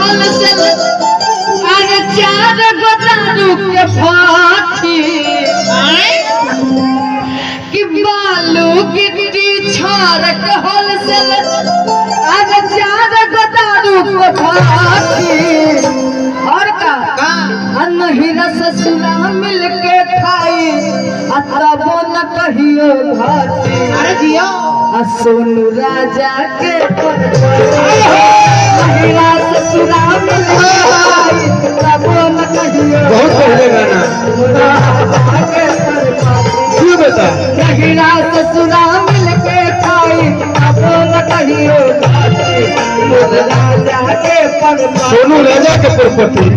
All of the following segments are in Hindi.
होलसेल अरे चार गोदारू के फाटी कि बालू गिट्टी छाड़ के होलसेल अरे चार गोदारू के फाटी और का नहीं ससुरा मिल के खाई तबो न कहियो घाटी अरे जियो सोनू राजा के महिला ससुरा मिल के खाई तबो न कहियो बहुत पहले गाना क्यों बता महिला ससुरा मिल के खाई तबो न कहियो घाटी राजा के सोनू राजा के प्रपति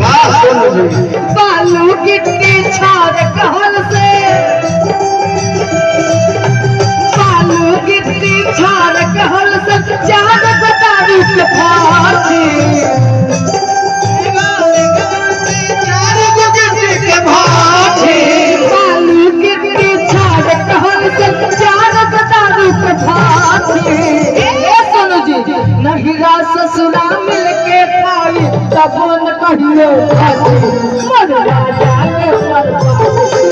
बालू गिट्टी छाड़ कहल से बालू गिट्टी छाड़ कहल से चार गोदारू के फाटी बालू गिट्टी छाड़ कहल से चार गोदारू के फाटी सोनू जी नहिरा ससुरा मिल के खाई तबो न कहियो घाटी मन राजा के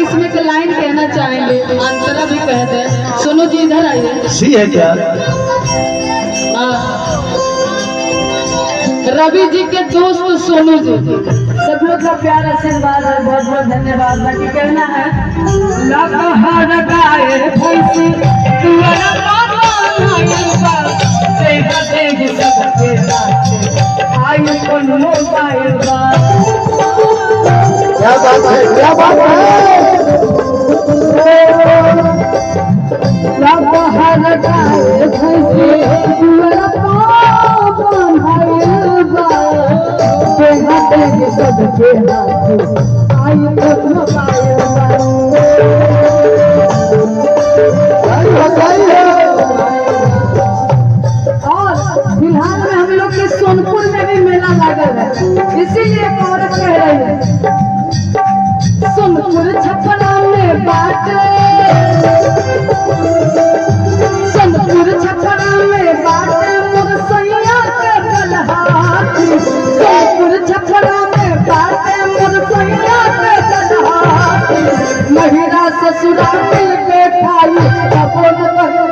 इसमें तो लाइन कहना चाहेंगे अंतरा भी कहते हैं सोनू जी इधर आइए सी है क्या रवि जी के दोस्त सोनू जी सब लोग का प्यार आशीर्वाद है बहुत बहुत धन्यवाद बाकी कहना है लहर गाए फैसी तुअरा बाबा नायबा तेरा देह सबके साथ आयु कोनो बायबा क्या बात है क्या बात है लहर गाए फैसी तुअरा बाबा नायबा तेरा देह सबके साथ आयु कोनो बायबा और फिलहाल में हम लोग के सोनपुर में भी मेला लागल है इसीलिए एक औरत कह रही है सोनपुर छपरा में बाटे सोनपुर छपरा में बाटे मुरसैया के गलहाटी सोनपुर छपरा में बाटे मुरसैया के गलहाटी महिला ससुरा मिल के खाई तबो न कहियो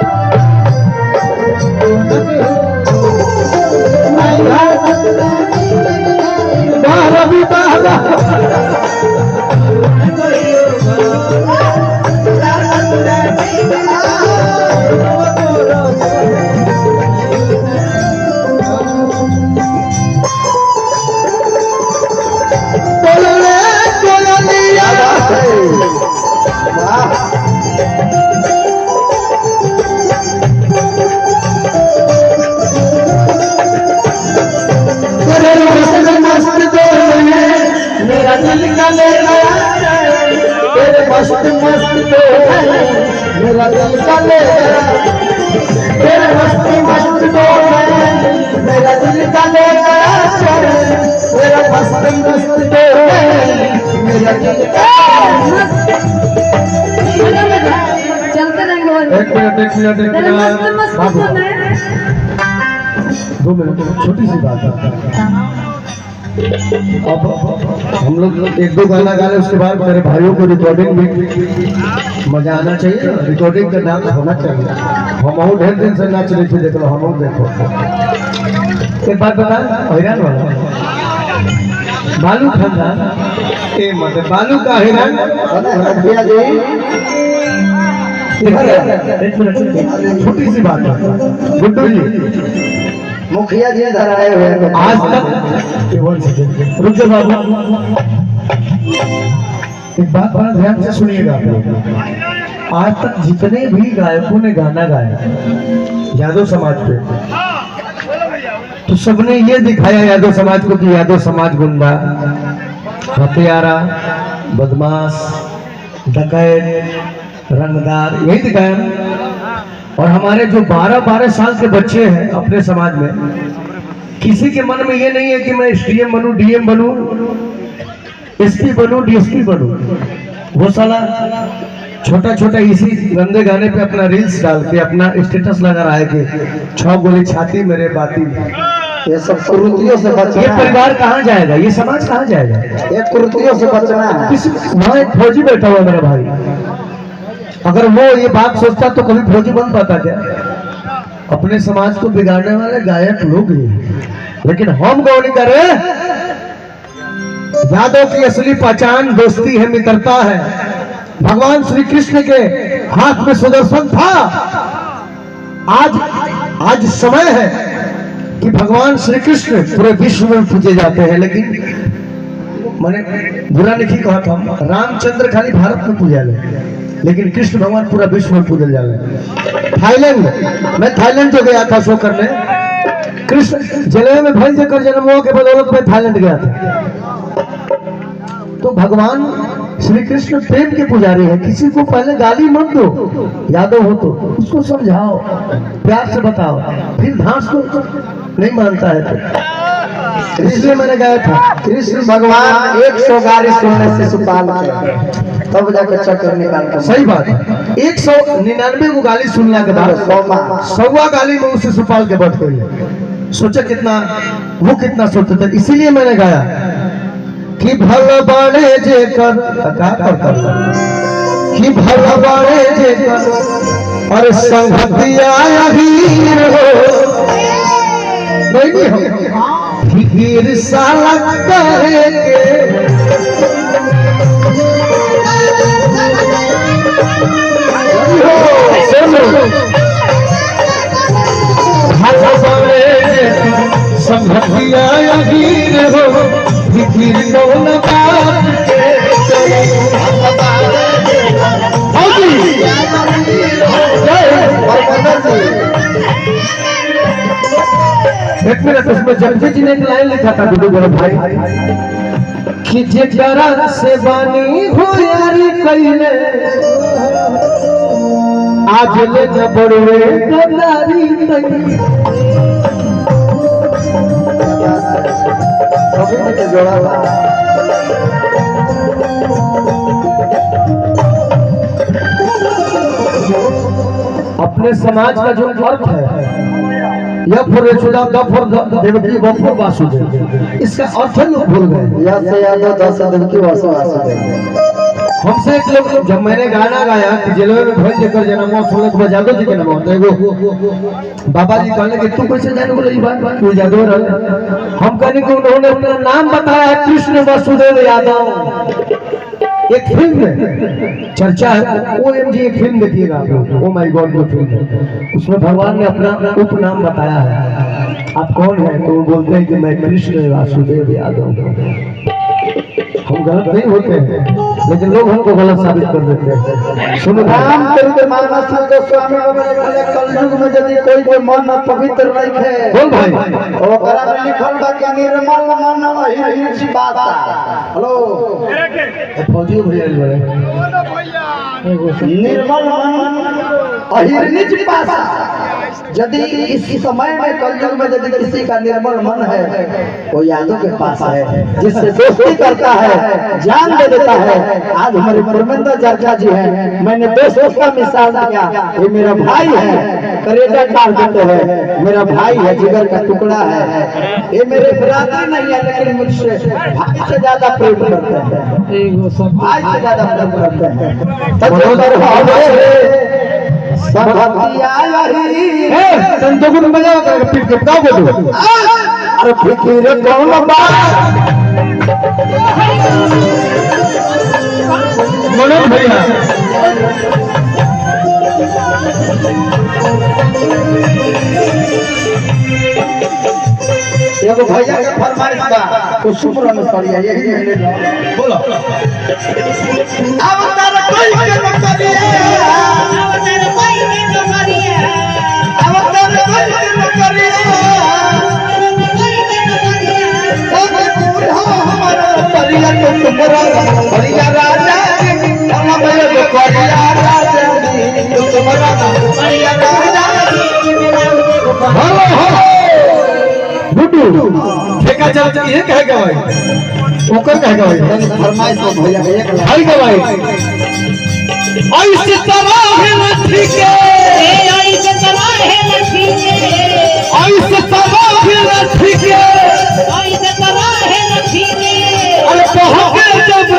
मस्त मस्त तो है मेरा दिल का ले तेरे मस्त मस्त तो है मेरा दिल का ले तेरा मस्त मस्त तो है मेरा दिल का चलते रहेंगे एक मिनट मस्त दो मिनट छोटी सी बात है अब हम लोग एक दो गाना गा रहे उसके बाद मेरे भाइयों को रिकॉर्डिंग भी मजा आना चाहिए रिकॉर्डिंग का नाम होना चाहिए हम और ढेर दिन से नाच रहे थे देख लो हम और देखो एक बात बता हैरान वाला बालू खानदान ए मतलब बालू का हैरान भैया जी छोटी सी बात है गुड्डू जी मुखिया जी इधर आए हुए हैं। आज तक रुक जाओ बाबू, एक बात बड़ा ध्यान से सुनिएगा आप लोग। आज तक जितने भी गायकों ने गाना गाया यादव समाज पे, तो सबने ये दिखाया यादव समाज को कि यादव समाज गुंडा, हथियारा, बदमाश, डकैत, रंगदार, यही दिखाया ना। और हमारे जो 12-12 साल के बच्चे हैं अपने समाज में, किसी के मन में ये नहीं है कि मैं एसडीएम बनूं, डीएम बनूं, एसपी बनूं, डीएसपी बनूं। वो साला छोटा छोटा इसी गंदे गाने पे अपना रील्स डाल के अपना स्टेटस लगा रहा है कि 6 गोली छाती मेरे बाती। ये सब कुरीतियों से बचना ये है। परिवार कहाँ जाएगा, ये समाज कहाँ जाएगा? ये कुरीतियों से बचना है। वहाँ एक फौजी बैठा हुआ मेरा भाई, अगर वो ये बात सोचता तो कभी फौजी बन पाता क्या? अपने समाज को बिगाड़ने वाले गायक लोग ही, लेकिन हम गौरी करे। यादव की असली पहचान दोस्ती है, मित्रता है। भगवान श्री कृष्ण के हाथ में सुदर्शन था। आज समय है कि भगवान श्री कृष्ण पूरे विश्व में पूजे जाते हैं, लेकिन मैंने बुरा नहीं कहा था, रामचंद्र खाली भारत में पूजा ले, लेकिन कृष्ण भगवान पूरा विश्व में पूजल जा रहे। थाईलैंड, मैं थाईलैंड जो गया था शो करने, कृष्ण जलेबे में भल देकर जन्म हुआ के बदौलत में थाईलैंड गया था। तो भगवान श्री कृष्ण प्रेम के पुजारी है। किसी को पहले गाली मत दो, यादव हो तो उसको समझाओ, प्यार से बताओ, फिर धांस को नहीं मानता है तो। इसलिए मैंने गाया था, कृष्ण भगवान 100 गाली सुनने से सुपाल तब जाके चक्कर निकालता। सही बात है। 199 को गाली सुनने के बाद 100वां गाली में उसे सुपाल के बैठ गई। सोचा कितना, वो कितना सोचता था। इसीलिए मैंने गाया कि भल बाड़े जे कर कि भल बाड़े जे कर और संगतिया हीर हो नहीं हो हीर साला करे के भल बाड़े जे कर संगतिया हीर हो फिर कौन बात के एक मिनट, उसमें जगजी जी ने एक लाइन लिखा था गुरु गोरख भाई कि जेकरा से बानी हो यारी कइले आज ले न बड़वे गदारी तई। अपने समाज का जो अर्थ है, इसका अर्थ लोग भूल गए। हमसे एक लोग, जब मैंने गाना गाया कि जलवे में भल देकर जन्म सोलह को यादव जी के नाम होता है, वो बाबा जी कहने कि तू कैसे जाने बोले तू यादव रहे। हम कहने को उन्होंने अपना नाम बताया, कृष्ण वसुदेव यादव। एक फिल्म में चर्चा है, OMG एक फिल्म देखिएगा आप लोग, ओ माय गॉड जो फिल्म है, उसमें भगवान ने अपना उपनाम बताया है। आप कौन है? तो वो बोलते हैं कि मैं कृष्ण वासुदेव यादव। हम गलत नहीं होते हैं, लेकिन लोग हमको गलत साबित कर देते हैं। सुनो, रामचरितमानस गोस्वामी कलयुग में यदि कोई के मन पवित्र नहीं है, बोल भाई, तो ओकरा में लिखल बा कि निर्मल मन अहिर बासा। हेलो फौजी भैया निर्मल मन अहिर बासा। यदि इस समय में कलयुग में यदि किसी का निर्मल मन है, वो यादव के पास है, जिससे दोस्ती करता है, जान दे देता है। आज हमारे परमेंद्र चर्चा जी हैं, मैंने दोस्तों का मिसाल दिया, ये मेरा भाई है, करेजा काट देते हैं, मेरा भाई है, जिगर का टुकड़ा है। ये मेरे बराबर नहीं है, लेकिन मुझसे भाई से ज्यादा प्रेम करते हैं, भाई से ज्यादा प्रेम करते हैं। अरे फिक्र कौन बात मनोज भैया, एगो भैया के फरमाइश बा तो शुक्र अनुसारिया यही मैंने बोलो अब तारा कोई के न करिए अब तारा कोई के न करिए अब तारा कोई के न करिए हमारा करिया तो तुम्हारा करिया राजा हम मेरे को करिया राजा तो तुम्हारा करिया राजा हेलो बुड्डू ठेका चल ये कहेगा भाई ओकर कहेगा भाई फरमाइश हो भैया एक भाई का भाई ऐसे तरह है लठी के ऐसे तरह है लठी के ऐसे तरह है लठी के ऐसे तरह है लठी के अरे पहुंचे जब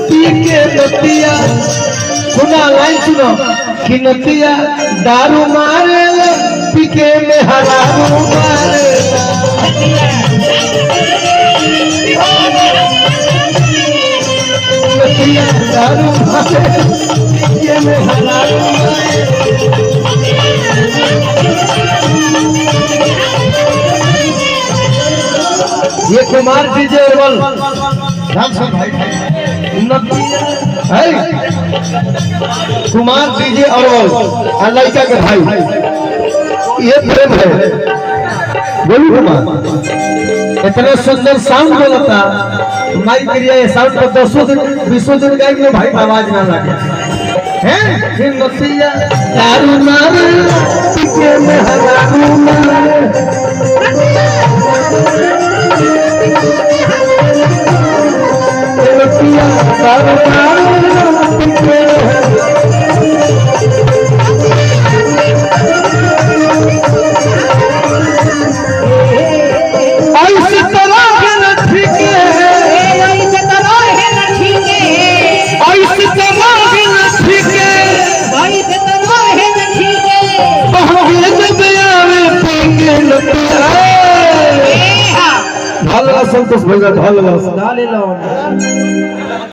पी के नतिया सुना लाइन सुनो कि नतिया दारू मारे पी के में हरारू मारे नतिया दारू मारे पी के में हरारू मारे ये कुमार डीजे अरवल राम सिंह भाई है कुमार डीजे अरवल और लड़का के भाई ये प्रेम है बोलू कुमार इतने सुंदर साउंड बोलता माइक क्रिया ये साउंड पर 10 दिन 20 दिन गायब में भाई आवाज ना लगे हैं फिर नतिया दारू मारे पीके में हरारू मारे नतिया दारू मारे पीके ऐसे तरह के लठी के ऐसे तरह है लठी के ऐसे तरह के लठी के ऐसे तरह है लठी के पहुंचे जब आवे पीके नतिया ढाल संतोष भैया ढाल डाले लो